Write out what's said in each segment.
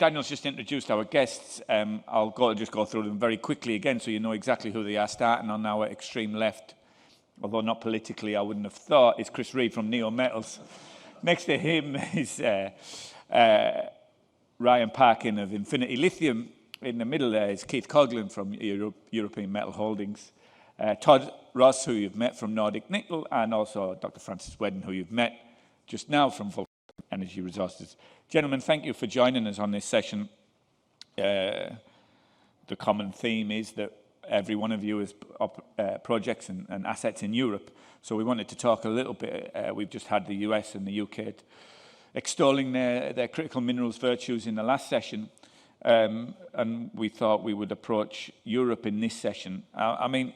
Daniel's just introduced our guests. I'll just go through them very quickly again so you know exactly who they are. Starting on our extreme left, although not politically, I wouldn't have thought, is Chris Reid from Neometals. Next to him is Ryan Parkin of Infinity Lithium. In the middle there is Keith Coughlan from European Metal Holdings. Todd Ross, who you've met from Nordic Nickel, and also Dr. Francis Wedin, who you've met just now from Vulcan Energy Resources. Gentlemen, thank you for joining us on this session. The common theme is that every one of you has projects and assets in Europe. So we wanted to talk a little bit. We've just had the US and the UK extolling their critical minerals virtues in the last session. And we thought we would approach Europe in this session. I mean,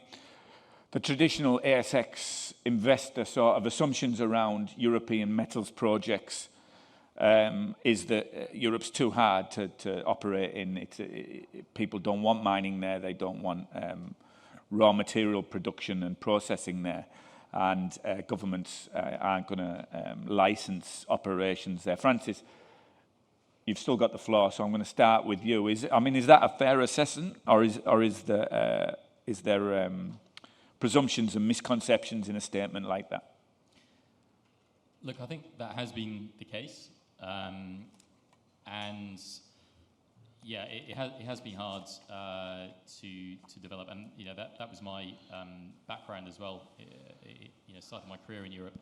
the traditional ASX investor sort of assumptions around European metals projects is that Europe's too hard to operate in. People don't want mining there. They don't want raw material production and processing there. And governments aren't going to license operations there. Francis, you've still got the floor, so I'm going to start with you. Is that a fair assessment, or is there presumptions and misconceptions in a statement like that? Look, I think that has been the case, and yeah, it has been hard to develop, and that was my background as well. Started my career in Europe,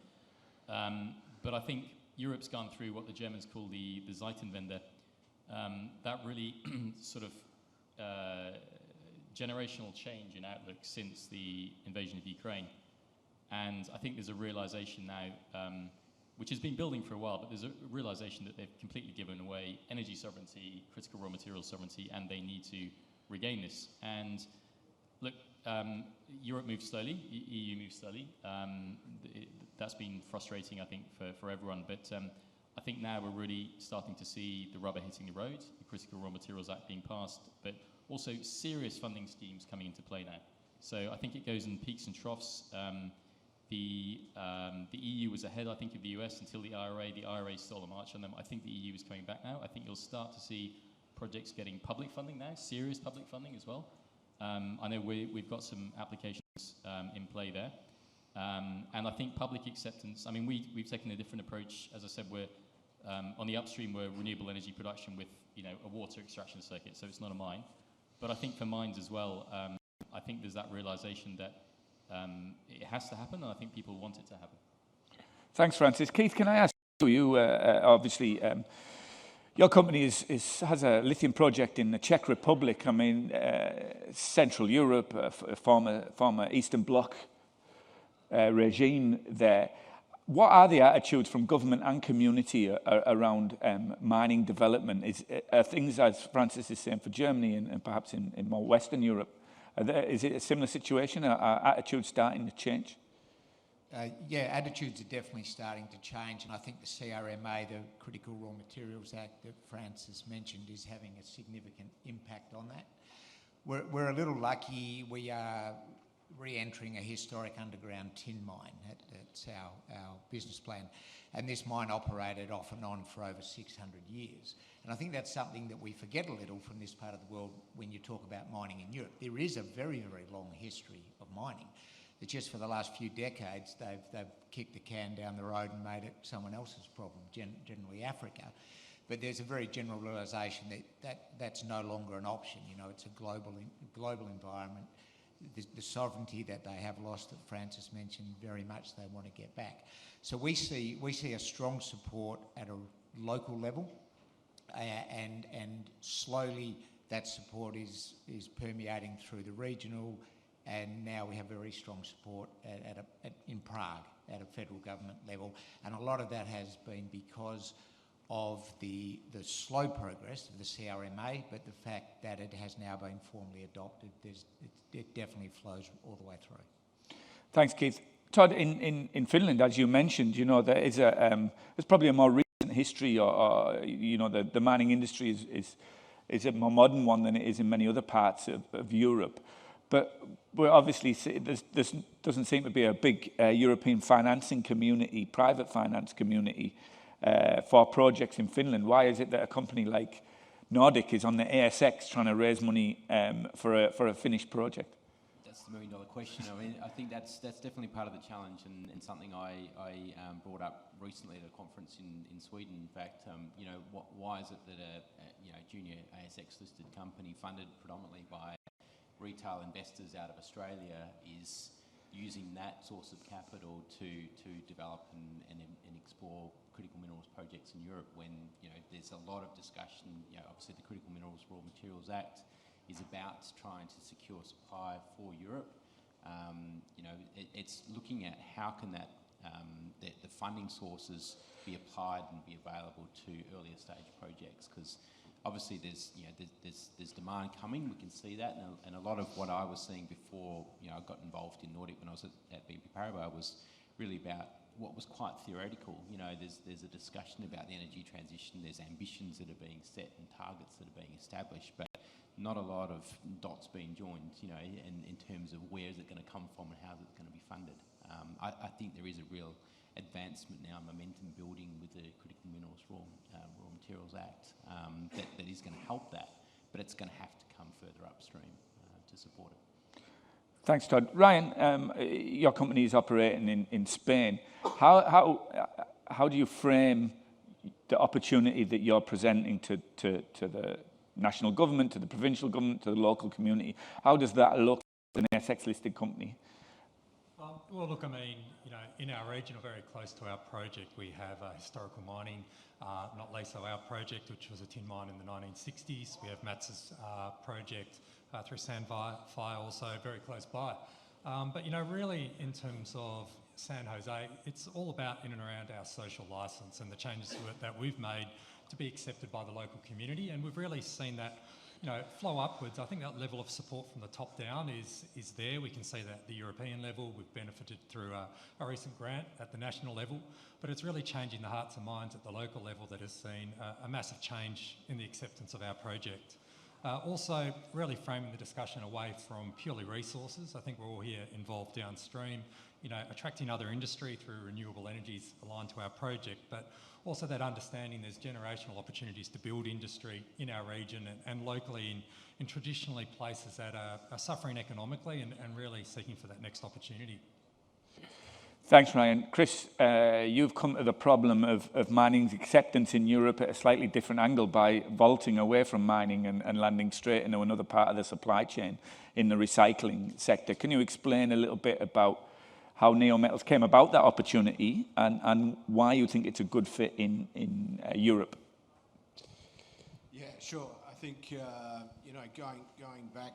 but I think Europe's gone through what the Germans call the Zeitenwende. That really sort of generational change in outlook since the invasion of Ukraine. And I think there's a realization now, which has been building for a while, but there's a realization that they've completely given away energy sovereignty, critical raw material sovereignty, and they need to regain this. And look, Europe moves slowly, EU moves slowly. That's been frustrating, I think, for everyone. But I think now we're really starting to see the rubber hitting the road, the Critical Raw Materials Act being passed, but also serious funding schemes coming into play now. So I think it goes in peaks and troughs. The EU was ahead, I think, of the US until the IRA. The IRA stole a march on them. I think the EU is coming back now. I think you'll start to see projects getting public funding now, serious public funding as well. I know we've got some applications in play there. And I think public acceptance, I mean, we've taken a different approach. As I said, we're on the upstream, we're renewable energy production with a water extraction circuit, so it's not a mine. But I think for mines as well, I think there's that realization that it has to happen, and I think people want it to happen. Thanks, Francis. Keith, can I ask you, obviously, your company has a lithium project in the Czech Republic. I mean, Central Europe, a former Eastern Bloc regime there. What are the attitudes from government and community around mining development? Are things, as Francis is saying, for Germany and perhaps in more Western Europe, is it a similar situation? Are attitudes starting to change? Yeah, attitudes are definitely starting to change, and I think the CRMA, the Critical Raw Materials Act that Francis mentioned, is having a significant impact on that. We're a little lucky. We are re-entering a historic underground tin mine. That's our business plan. And this mine operated off and on for over 600 years. And I think that's something that we forget a little from this part of the world when you talk about mining in Europe. There is a very, very long history of mining. It's just for the last few decades, they've kicked the can down the road and made it someone else's problem, generally Africa. But there's a very general realisation that's no longer an option. It's a global environment. The sovereignty that they have lost, that Francis mentioned, very much they want to get back. So we see a strong support at a local level, and slowly that support is permeating through the regional, and now we have very strong support in Prague at a federal government level, and a lot of that has been because of the slow progress of the CRMA, but the fact that it has now been formally adopted, it definitely flows all the way through. Thanks, Keith. Todd, in Finland, as you mentioned, there is there's probably a more recent history, or the mining industry is a more modern one than it is in many other parts of Europe. But we're obviously, there doesn't seem to be a big European financing community, private finance community, for projects in Finland. Why is it that a company like Nordic is on the ASX trying to raise money for a finished project? That's the million-dollar question. I mean, I think that's definitely part of the challenge, and something I brought up recently at a conference in Sweden. In fact, why is it that a junior ASX-listed company funded predominantly by retail investors out of Australia is using that source of capital to develop and explore critical minerals projects in Europe, when there's a lot of discussion. Obviously the Critical Minerals Raw Materials Act is about trying to secure supply for Europe. It's looking at how can that the funding sources be applied and be available to earlier stage projects, because obviously there's demand coming. We can see that, and a lot of what I was seeing before I got involved in Nordic when I was at BNP Paribas was really about what was quite theoretical. There's a discussion about the energy transition. There's ambitions that are being set and targets that are being established, but not a lot of dots being joined. In terms of where is it going to come from and how is it going to be funded. I think there is a real advancement now, momentum building with the Critical Minerals Raw Materials Act that is going to help that, but it's going to have to come further upstream to support it. Thanks, Todd. Ryan, your company is operating in Spain. How do you frame the opportunity that you're presenting to the national government, to the provincial government, to the local community? How does that look as an ASX-listed company? Well, look, I mean, in our region, or very close to our project, we have historical mining, not least of our project, which was a tin mine in the 1960s. We have Matz's project through Sandfire, also very close by. But, really, in terms of San Jose, it's all about in and around our social licence and the changes that we've made to be accepted by the local community. And we've really seen that flow upwards. I think that level of support from the top down is there. We can see that at the European level. We've benefited through a recent grant at the national level, but it's really changing the hearts and minds at the local level that has seen a massive change in the acceptance of our project. Also, really framing the discussion away from purely resources. I think we're all here involved downstream, attracting other industry through renewable energies aligned to our project, but also that understanding there's generational opportunities to build industry in our region and locally in traditionally places that are suffering economically and really seeking for that next opportunity. Thanks, Ryan. Chris, you've come to the problem of mining's acceptance in Europe at a slightly different angle by vaulting away from mining and landing straight into another part of the supply chain in the recycling sector. Can you explain a little bit about how Neometals came about that opportunity and why you think it's a good fit in Europe? Yeah, sure. I think, going back,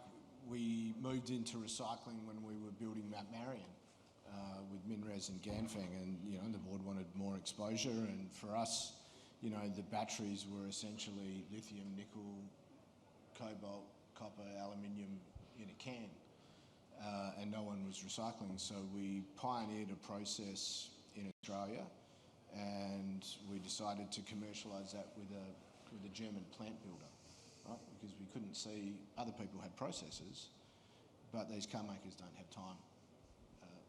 we moved into recycling when we were building Mount Marion. With MinRes and Ganfeng, and the board wanted more exposure, and for us, the batteries were essentially lithium, nickel, cobalt, copper, aluminium in a can, and no one was recycling. So we pioneered a process in Australia, and we decided to commercialise that with a German plant builder, right? Because we couldn't see other people had processes, but these car makers don't have time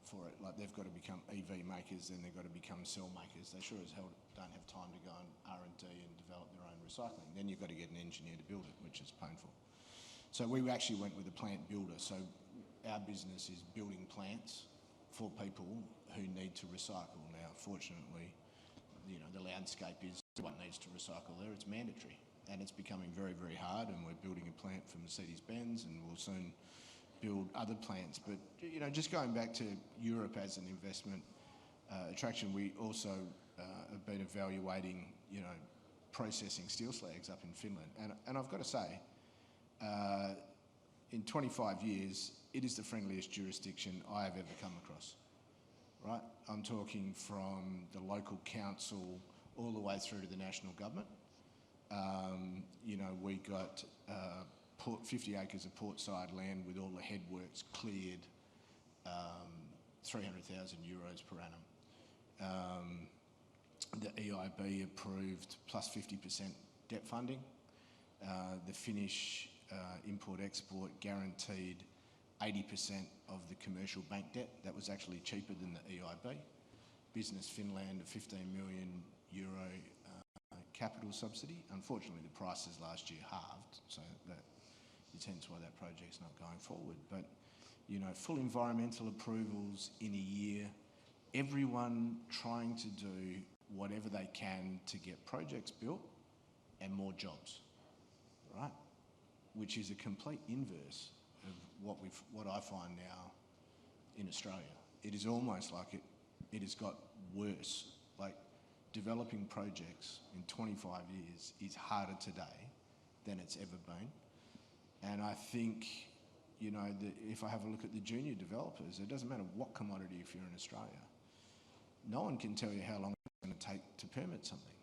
for it. Like, they've got to become EV makers, then they've got to become cell makers. They sure as hell don't have time to go and R&D and develop their own recycling. Then you've got to get an engineer to build it, which is painful. So we actually went with a plant builder. So our business is building plants for people who need to recycle. Now, fortunately, the landscape is what needs to recycle there. It's mandatory, and it's becoming very, very hard, and we're building a plant for Mercedes-Benz, and we'll soon build other plants. But just going back to Europe as an investment attraction, we also have been evaluating processing steel slags up in Finland, and I've got to say, in 25 years it is the friendliest jurisdiction I have ever come across. Right, I'm talking from the local council all the way through to the national government. We got 50 acres of portside land with all the headworks cleared, 300,000 euros per annum. The EIB approved plus 50% debt funding. The Finnish import-export guaranteed 80% of the commercial bank debt. That was actually cheaper than the EIB. Business Finland, a 15 million euro capital subsidy. Unfortunately, the prices last year halved, so it's hence why that project's not going forward. But, you know, full environmental approvals in a year, everyone trying to do whatever they can to get projects built and more jobs, right? Which is a complete inverse of what I find now in Australia. It is almost like it has got worse. Like, developing projects in 25 years is harder today than it's ever been. And I think, you know, if I have a look at the junior developers, it doesn't matter what commodity if you're in Australia. No one can tell you how long it's going to take to permit something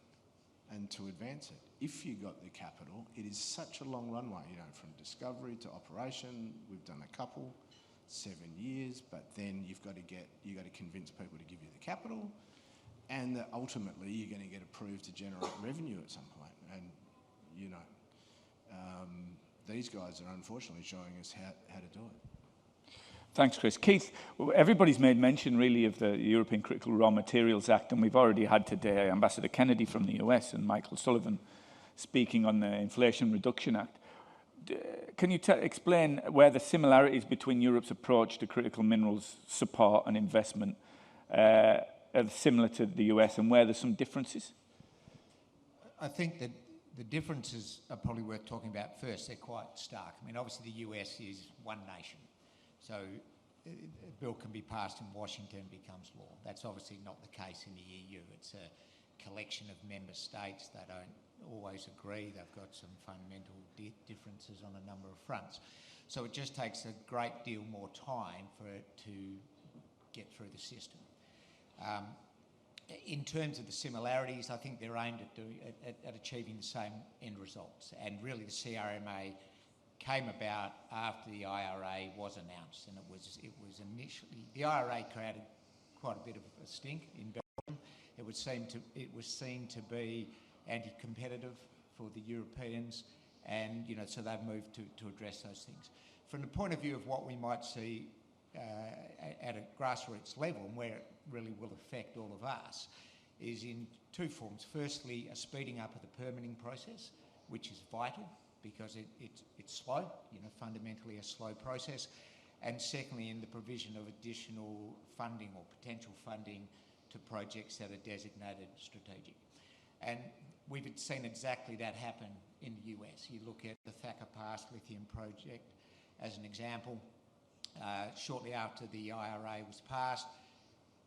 and to advance it. If you got the capital, it is such a long runway, you know, from discovery to operation. We've done a couple, 7 years, but then you've got to convince people to give you the capital, and that ultimately you're going to get approved to generate revenue at some point. And, you know, these guys are unfortunately showing us how to do it. Thanks, Chris. Keith, everybody's made mention really of the European Critical Raw Materials Act, and we've already had today Ambassador Kennedy from the US and Michael Sullivan speaking on the Inflation Reduction Act. Can you explain where the similarities between Europe's approach to critical minerals support and investment are similar to the US, and where there's some differences? I think that the differences are probably worth talking about first. They're quite stark. I mean, obviously the US is one nation. So a bill can be passed in Washington, becomes law. That's obviously not the case in the EU. It's a collection of member states. They don't always agree. They've got some fundamental differences on a number of fronts. So it just takes a great deal more time for it to get through the system. In terms of the similarities, I think they're aimed at achieving the same end results. And really the CRMA came about after the IRA was announced, and it was initially, the IRA created quite a bit of a stink in Belgium. It was seen to be anti-competitive for the Europeans, and, you know, so they've moved to address those things. From the point of view of what we might see at a grassroots level, and where it really will affect all of us, is in two forms. Firstly, a speeding up of the permitting process, which is vital, because it's slow, you know, fundamentally a slow process. And secondly, in the provision of additional funding or potential funding to projects that are designated strategic. And we've seen exactly that happen in the US. You look at the Thacker Pass lithium project as an example. Shortly after the IRA was passed,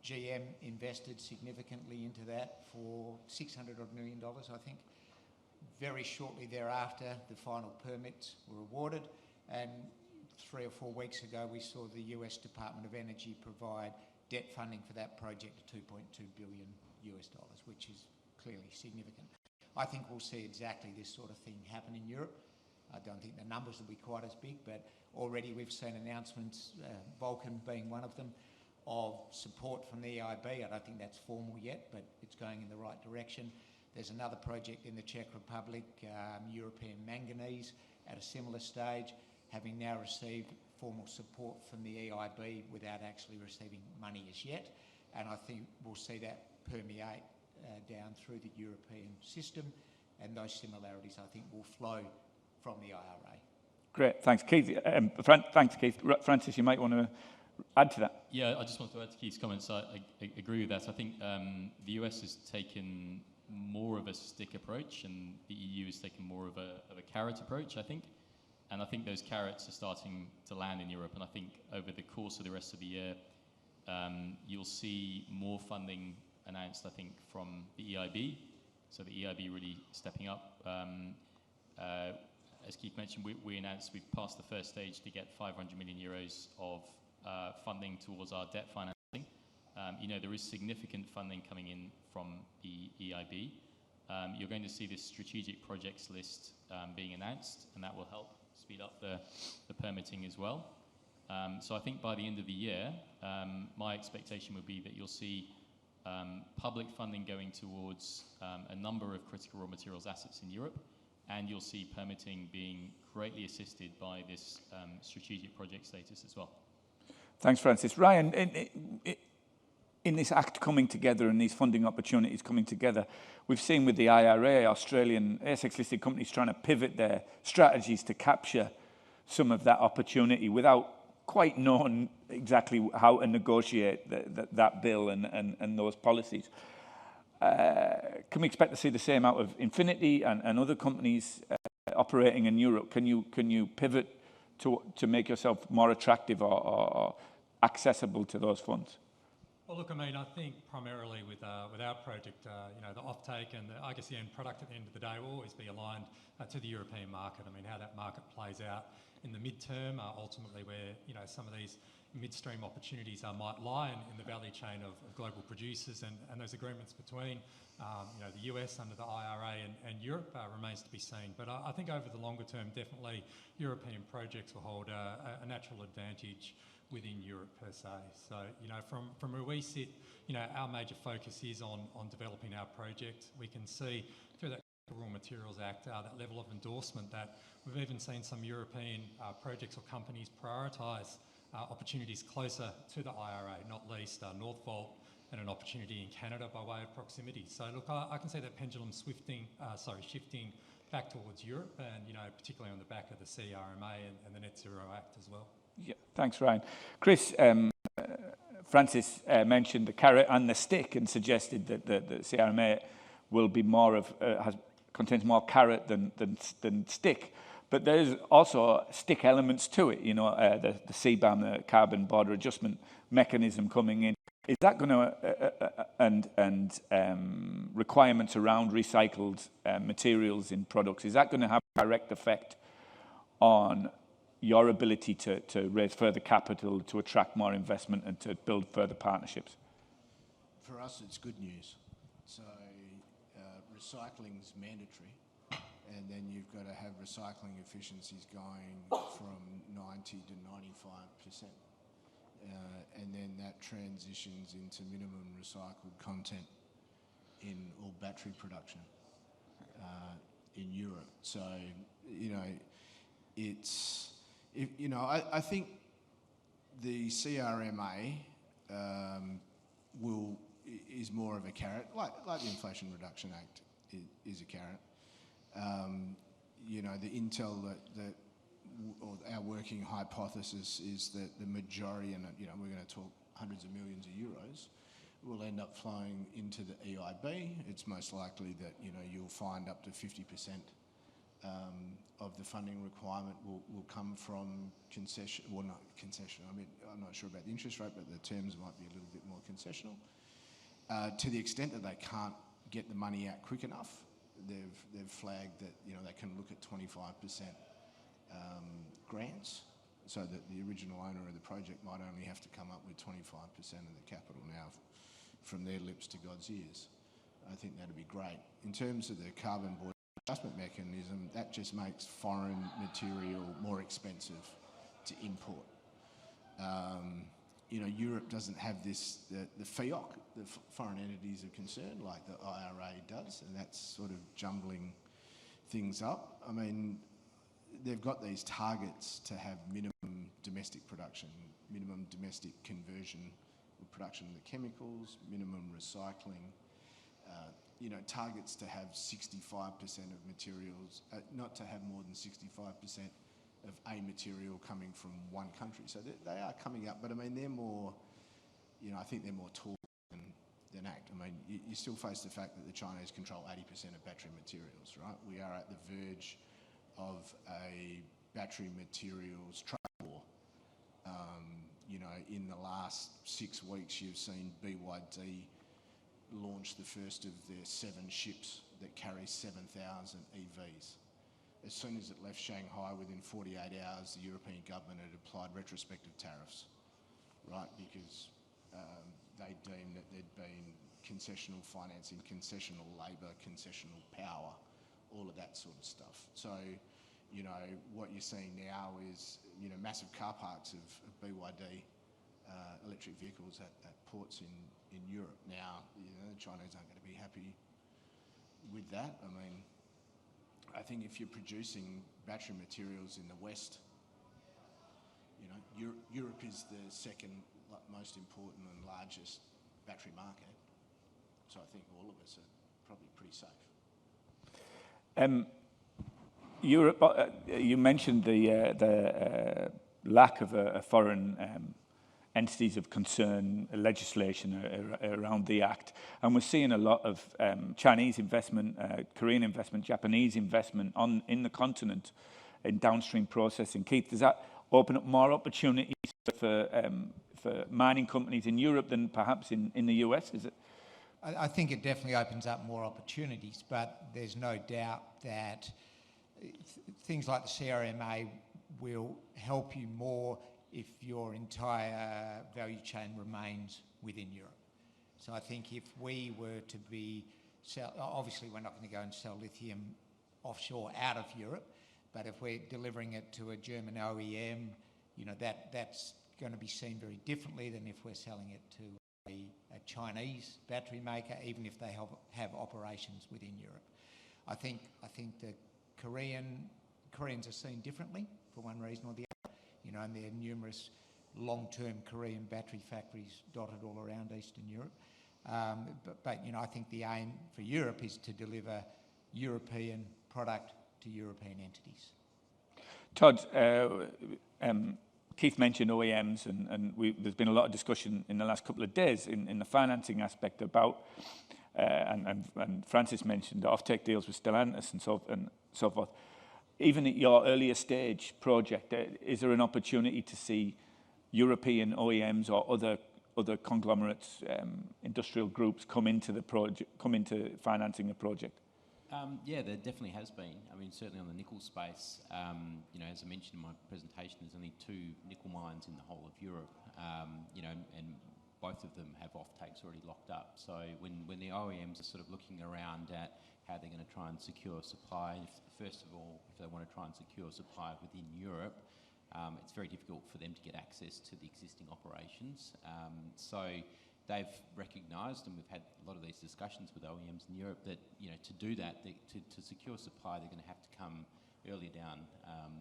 GM invested significantly into that for $600 million, I think. Very shortly thereafter, the final permits were awarded, and 3 or 4 weeks ago, we saw the US Department of Energy provide debt funding for that project of $2.2 billion, which is clearly significant. I think we'll see exactly this sort of thing happen in Europe. I don't think the numbers will be quite as big, but already we've seen announcements, Vulcan being one of them, of support from the EIB. I don't think that's formal yet, but it's going in the right direction. There's another project in the Czech Republic, European Manganese, at a similar stage, having now received formal support from the EIB without actually receiving money as yet. And I think we'll see that permeate down through the European system, and those similarities, I think, will flow from the IRA. Great, thanks, Keith. Thanks, Keith. Francis, you might want to add to that. Yeah, I just want to add to Keith's comments. I agree with that. I think the US has taken more of a stick approach, and the EU has taken more of a carrot approach, I think. And I think those carrots are starting to land in Europe. And I think over the course of the rest of the year, you'll see more funding announced, I think, from the EIB. So the EIB really stepping up. As Keith mentioned, we announced we've passed the first stage to get 500 million euros of funding towards our debt financing. You know, there is significant funding coming in from the EIB. You're going to see this strategic projects list being announced, and that will help speed up the permitting as well. So I think by the end of the year, my expectation would be that you'll see public funding going towards a number of critical raw materials assets in Europe, and you'll see permitting being greatly assisted by this strategic project status as well. Thanks, Francis. Ryan, in this act coming together and these funding opportunities coming together, we've seen with the IRA, Australian ASX-listed companies trying to pivot their strategies to capture some of that opportunity without quite knowing exactly how to negotiate that bill and those policies. Can we expect to see the same out of Infinity and other companies operating in Europe? Can you pivot to make yourself more attractive or accessible to those funds? Well, look, I mean, I think primarily with our project, the offtake and I guess the end product at the end of the day will always be aligned to the European market. I mean, how that market plays out in the midterm, ultimately where, some of these midstream opportunities might lie in the value chain of global producers and those agreements between, the US under the IRA and Europe remains to be seen. But I think over the longer term, definitely European projects will hold a natural advantage within Europe per se. So, from where we sit, our major focus is on developing our project. We can see through that Raw Materials Act, that level of endorsement that we've even seen some European projects or companies prioritise opportunities closer to the IRA, not least Northvolt and an opportunity in Canada by way of proximity. So look, I can see that pendulum shifting back towards Europe and, particularly on the back of the CRMA and the Net Zero Act as well. Yeah, thanks, Ryan. Chris, Francis mentioned the carrot and the stick and suggested that the CRMA will be contains more carrot than stick. But there's also stick elements to it, the CBAM, the carbon border adjustment mechanism coming in. Is that going to, and requirements around recycled materials in products, is that going to have a direct effect on your ability to raise further capital, to attract more investment and to build further partnerships? For us, it's good news. So recycling's mandatory, and then you've got to have recycling efficiencies going from 90 to 95%. And then that transitions into minimum recycled content in all battery production in Europe. So, I think the CRMA is more of a carrot, like the Inflation Reduction Act is a carrot. The intel or our working hypothesis is that the majority, and we're going to talk hundreds of millions of euros, will end up flowing into the EIB. It's most likely that you'll find up to 50% of the funding requirement will come from concession, well, not concession. I mean, I'm not sure about the interest rate, but the terms might be a little bit more concessional. To the extent that they can't get the money out quick enough, they've flagged that they can look at 25% grants, so that the original owner of the project might only have to come up with 25% of the capital. Now, from their lips to God's ears, I think that'd be great. In terms of the carbon border adjustment mechanism, that just makes foreign material more expensive to import. Europe doesn't have this, the FEOC, the foreign entities of concern, like the IRA does, and that's sort of jumbling things up. I mean, they've got these targets to have minimum domestic production, minimum domestic conversion of production of the chemicals, minimum recycling, targets to have 65% of materials, not to have more than 65% of a material coming from one country. So they are coming up, but I mean, they're more, I think they're more talk than act. I mean, you still face the fact that the Chinese control 80% of battery materials, right? We are at the verge of a battery materials trade war. In the last 6 weeks, you've seen BYD launch the first of their 7 ships that carry 7,000 EVs. As soon as it left Shanghai, within 48 hours, the European government had applied retrospective tariffs, right? Because they deemed that there'd been concessional financing, concessional labour, concessional power, all of that sort of stuff. So, what you're seeing now is, massive car parks of BYD electric vehicles at ports in Europe. Now, the Chinese aren't going to be happy with that. I mean, I think if you're producing battery materials in the West, Europe is the second most important and largest battery market. So I think all of us are probably pretty safe. Europe, you mentioned the lack of a foreign entities of concern legislation around the Act. And we're seeing a lot of Chinese investment, Korean investment, Japanese investment in the continent in downstream processing. Keith, does that open up more opportunities for mining companies in Europe than perhaps in the US? Is it? I think it definitely opens up more opportunities, but there's no doubt that things like the CRMA will help you more if your entire value chain remains within Europe. So I think if we were to be, obviously we're not going to go and sell lithium offshore out of Europe, but if we're delivering it to a German OEM, you know, that's going to be seen very differently than if we're selling it to a Chinese battery maker, even if they have operations within Europe. I think the Koreans are seen differently for one reason or the other. You know, and there are numerous long-term Korean battery factories dotted all around Eastern Europe. But you know, I think the aim for Europe is to deliver European product to European entities. Todd, Keith mentioned OEMs, and there's been a lot of discussion in the last couple of days in the financing aspect about, and Francis mentioned the offtake deals with Stellantis and so forth. Even at your earlier stage project, is there an opportunity to see European OEMs or other conglomerates, industrial groups come into the project, come into financing the project? Yeah, there definitely has been. I mean, certainly on the nickel space, you know, as I mentioned in my presentation, there's only 2 nickel mines in the whole of Europe, you know, and both of them have off-takes already locked up. So when the OEMs are sort of looking around at how they're going to try and secure supply, first of all, if they want to try and secure supply within Europe, it's very difficult for them to get access to the existing operations. So they've recognised, and we've had a lot of these discussions with OEMs in Europe, that, you know, to do that, to secure supply, they're going to have to come earlier down,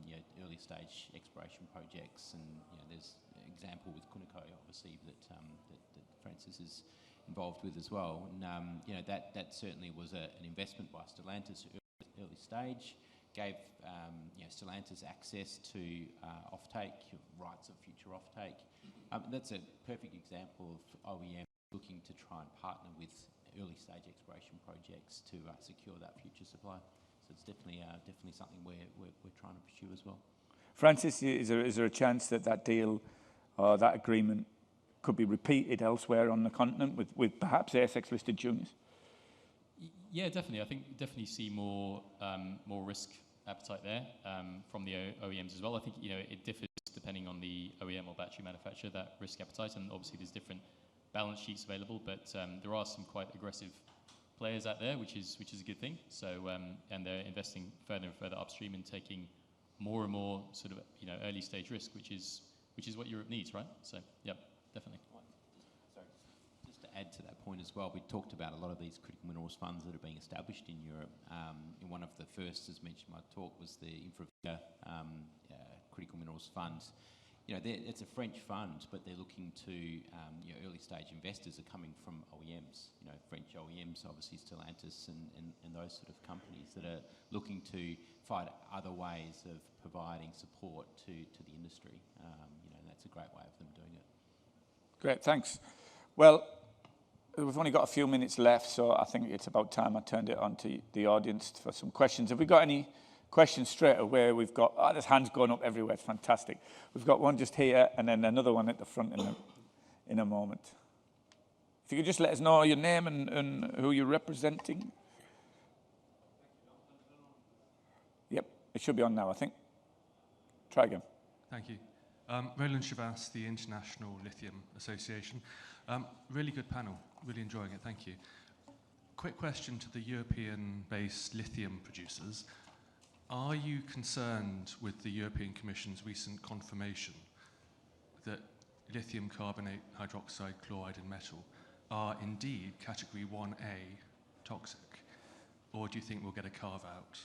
you know, early stage exploration projects. And you know, there's an example with Conoco, obviously, that Francis is involved with as well. And you know, that certainly was an investment by Stellantis early stage. Gave you know, Stellantis access to offtake, rights of future offtake. That's a perfect example of OEM looking to try and partner with early stage exploration projects to secure that future supply. So it's definitely something we're trying to pursue as well. Francis, is there a chance that deal or that agreement could be repeated elsewhere on the continent with perhaps ASX listed juniors? Yeah, definitely. I think definitely see more risk appetite there from the OEMs as well. I think, you know, it differs depending on the OEM or battery manufacturer, that risk appetite, and obviously there's different balance sheets available, but there are some quite aggressive players out there, which is a good thing. So and they're investing further and further upstream and taking more and more sort of, you know, early stage risk, which is what Europe needs, right? So yeah, definitely. To add to that point as well, we talked about a lot of these critical minerals funds that are being established in Europe. And one of the first, as mentioned in my talk, was the Infravia Critical Minerals Fund. You know, it's a French fund, but they're looking to, you know, early stage investors are coming from OEMs, you know, French OEMs, obviously Stellantis and those sort of companies that are looking to find other ways of providing support to the industry. You know, and that's a great way of them doing it. Great, thanks. Well, we've only got a few minutes left, so I think it's about time I turned it on to the audience for some questions. Have we got any questions straight away? We've got, there's hands going up everywhere, it's fantastic. We've got one just here and then another one at the front in a moment. If you could just let us know your name and who you're representing. Yep, it should be on now, I think. Try again. Thank you. Roland Chavas, the International Lithium Association. Really good panel, really enjoying it, thank you. Quick question to the European-based lithium producers. Are you concerned with the European Commission's recent confirmation that lithium carbonate, hydroxide, chloride and metal are indeed category 1A toxic? Or do you think we'll get a carve-out?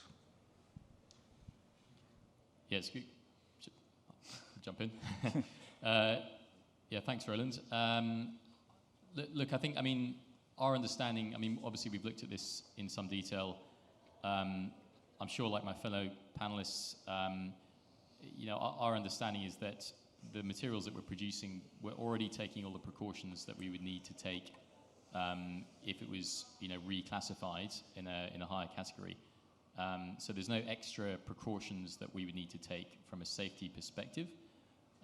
Yes, jump in. Yeah, thanks, Roland. Look, I think, our understanding, obviously we've looked at this in some detail. I'm sure, like my fellow panelists, our understanding is that the materials that we're producing, we're already taking all the precautions that we would need to take if it was, reclassified in a higher category. So there's no extra precautions that we would need to take from a safety perspective.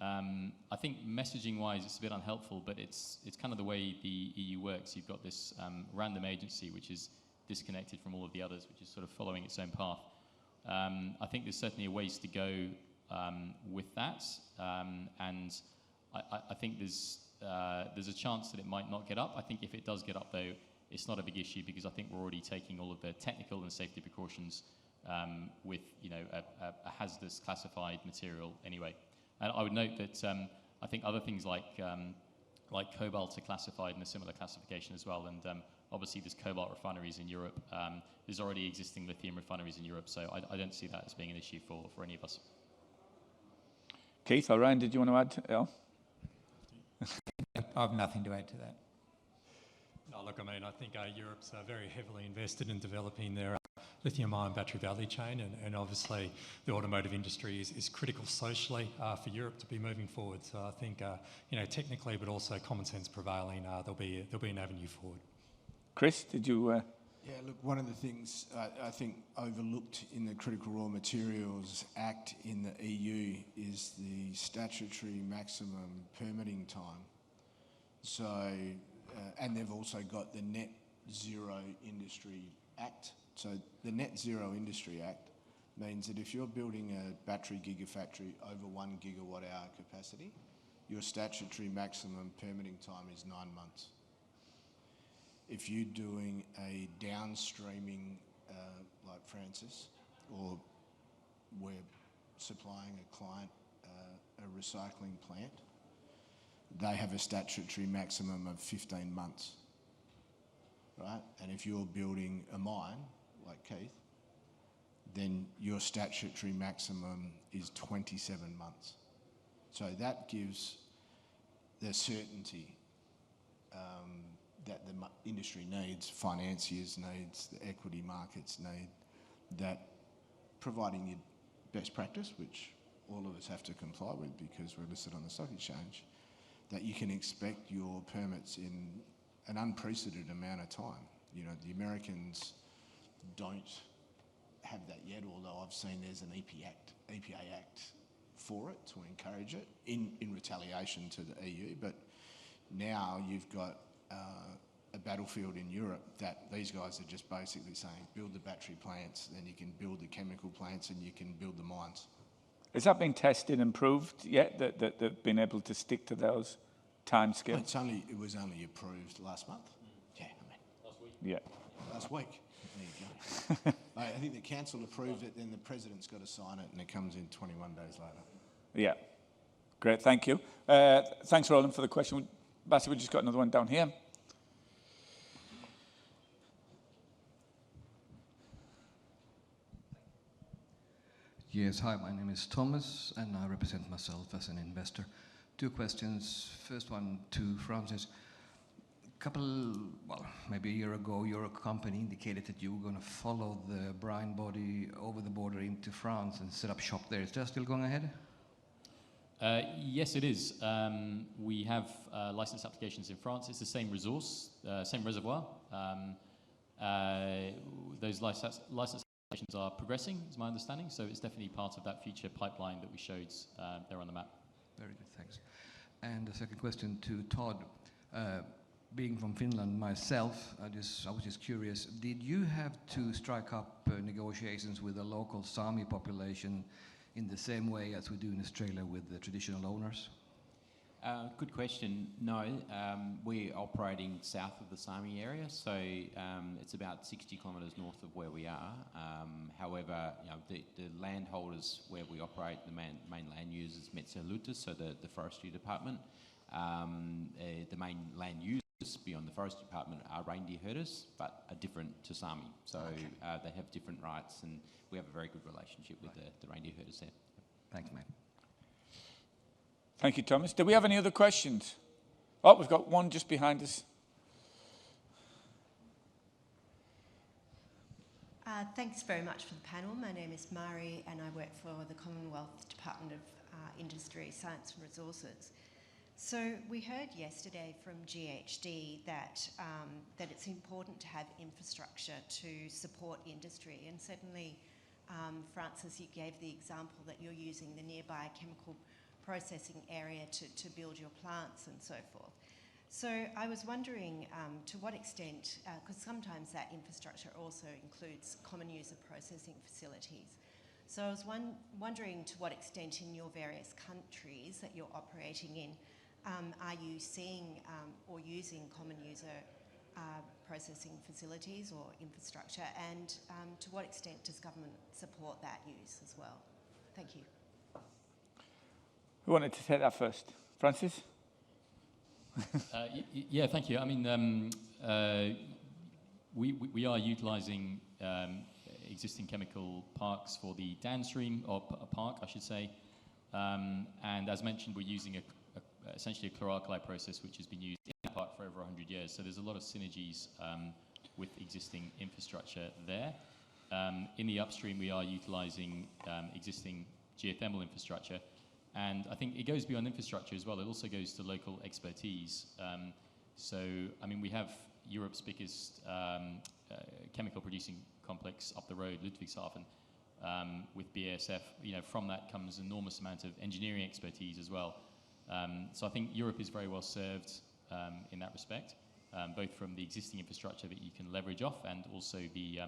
I think messaging-wise, it's a bit unhelpful, but it's kind of the way the EU works. You've got this random agency which is disconnected from all of the others, which is sort of following its own path. I think there's certainly a ways to go with that, and I think there's a chance that it might not get up. I think if it does get up, though, it's not a big issue because I think we're already taking all of the technical and safety precautions with a hazardous classified material anyway. And I would note that I think other things like cobalt are classified in a similar classification as well. And obviously there's cobalt refineries in Europe. There's already existing lithium refineries in Europe, so I don't see that as being an issue for any of us. Keith or Ryan, did you want to add? Al? I have nothing to add to that. No, look, I think Europe's very heavily invested in developing their lithium-ion battery value chain, and obviously the automotive industry is critical socially for Europe to be moving forward. So I think, technically, but also common sense prevailing, there'll be an avenue forward. Chris, did you... Yeah, look, one of the things I think overlooked in the Critical Raw Materials Act in the EU is the statutory maximum permitting time. So, and they've also got the Net Zero Industry Act. So the Net Zero Industry Act means that if you're building a battery gigafactory over 1 gigawatt hour capacity, your statutory maximum permitting time is 9 months. If you're doing a downstreaming, like Francis, or we're supplying a client a recycling plant, they have a statutory maximum of 15 months, right? And if you're building a mine, like Keith, then your statutory maximum is 27 months. So that gives the certainty that the industry needs, financiers needs, the equity markets need, that providing you best practice, which all of us have to comply with because we're listed on the stock exchange, that you can expect your permits in an unprecedented amount of time. The Americans don't have that yet, although I've seen there's an EPA Act for it to encourage it in retaliation to the EU. But now you've got a battlefield in Europe that these guys are just basically saying, build the battery plants, then you can build the chemical plants and you can build the mines. Has that been tested and proved yet, that they've been able to stick to those timescales? Well, it was only approved last month. Yeah, Last week. Yeah. last week. There you go. I think the council approved it, then the president's got to sign it, and it comes in 21 days later. Yeah. Great, thank you. Thanks, Roland, for the question. Bassy, we just got another one down here. Yes, hi, my name is Thomas, and I represent myself as an investor. 2 questions. First one to Francis. Maybe a year ago, your company indicated that you were going to follow the brine body over the border into France and set up shop there. Is that still going ahead? Yes, it is. We have license applications in France. It's the same resource, same reservoir. Those license applications are progressing, is my understanding. So it's definitely part of that future pipeline that we showed there on the map. Very good, thanks. And the second question to Todd. Being from Finland myself, I was just curious, did you have to strike up negotiations with the local Sami population in the same way as we do in Australia with the traditional owners? Good question. No, we're operating south of the Sami area, so it's about 60 kilometres north of where we are. However, the landholders where we operate, the main land users, Metsäluhtus, so the forestry department, the main land users beyond the forestry department are reindeer herders, but are different to Sami. So they have different rights, and we have a very good relationship with the reindeer herders there. Thanks, mate. Thank you, Thomas. Do we have any other questions? Oh, we've got one just behind us. Thanks very much for the panel. My name is Mari and I work for the Commonwealth Department of Industry, Science and Resources. So we heard yesterday from GHD that it's important to have infrastructure to support industry, and certainly, Francis, you gave the example that you're using the nearby chemical processing area to build your plants and so forth. So I was wondering to what extent, because sometimes that infrastructure also includes common user processing facilities. So I was wondering to what extent in your various countries that you're operating in, are you seeing or using common user processing facilities or infrastructure, and to what extent does government support that use as well? Thank you. Who wanted to take that first? Francis? Yeah, thank you. I mean, we are utilising existing chemical parks for the downstream, or a park, I should say. And as mentioned, we're using essentially a chlor-alkali process which has been used in the park for over 100 years. So there's a lot of synergies with existing infrastructure there. In the upstream, we are utilising existing geothermal infrastructure. And I think it goes beyond infrastructure as well. It also goes to local expertise. So, I mean, we have Europe's biggest chemical producing complex up the road, Ludwigshafen, with BASF. You know, from that comes an enormous amount of engineering expertise as well. So I think Europe is very well served in that respect, both from the existing infrastructure that you can leverage off and also the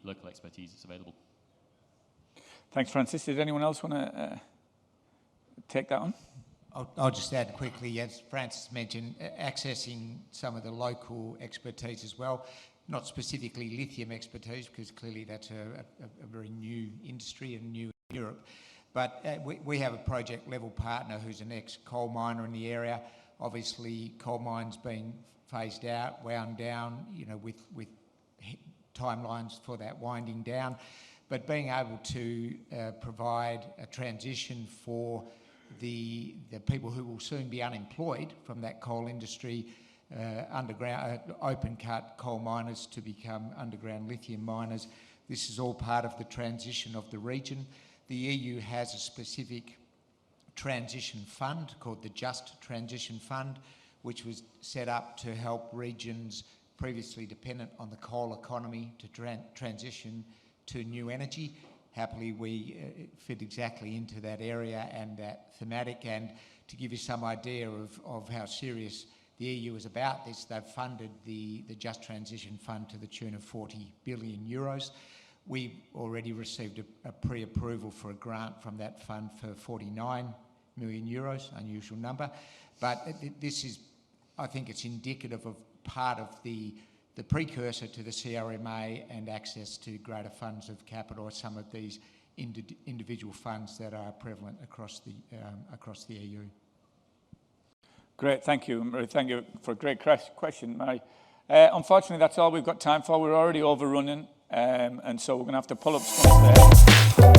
local expertise that's available. Thanks, Francis. Did anyone else want to take that on? I'll just add quickly, as Francis mentioned, accessing some of the local expertise as well, not specifically lithium expertise, because clearly that's a very new industry and new in Europe. But we have a project level partner who's an ex-coal miner in the area. Obviously, coal mines being phased out, wound down, you know, with timelines for that winding down. But being able to provide a transition for the people who will soon be unemployed from that coal industry, underground, open cut coal miners to become underground lithium miners. This is all part of the transition of the region. The EU has a specific transition fund called the Just Transition Fund, which was set up to help regions previously dependent on the coal economy to transition to new energy. Happily, we fit exactly into that area and that thematic. And to give you some idea of how serious the EU is about this, they've funded the Just Transition Fund to the tune of 40 billion euros. We've already received a pre-approval for a grant from that fund for 49 million euros, unusual number. But this is, I think it's indicative of part of the precursor to the CRMA and access to greater funds of capital, or some of these individual funds that are prevalent across the EU. Great, thank you, Murray. Thank you for a great question, Murray. Unfortunately, that's all we've got time for. We're already overrunning, and so we're going to have to pull up stumps there.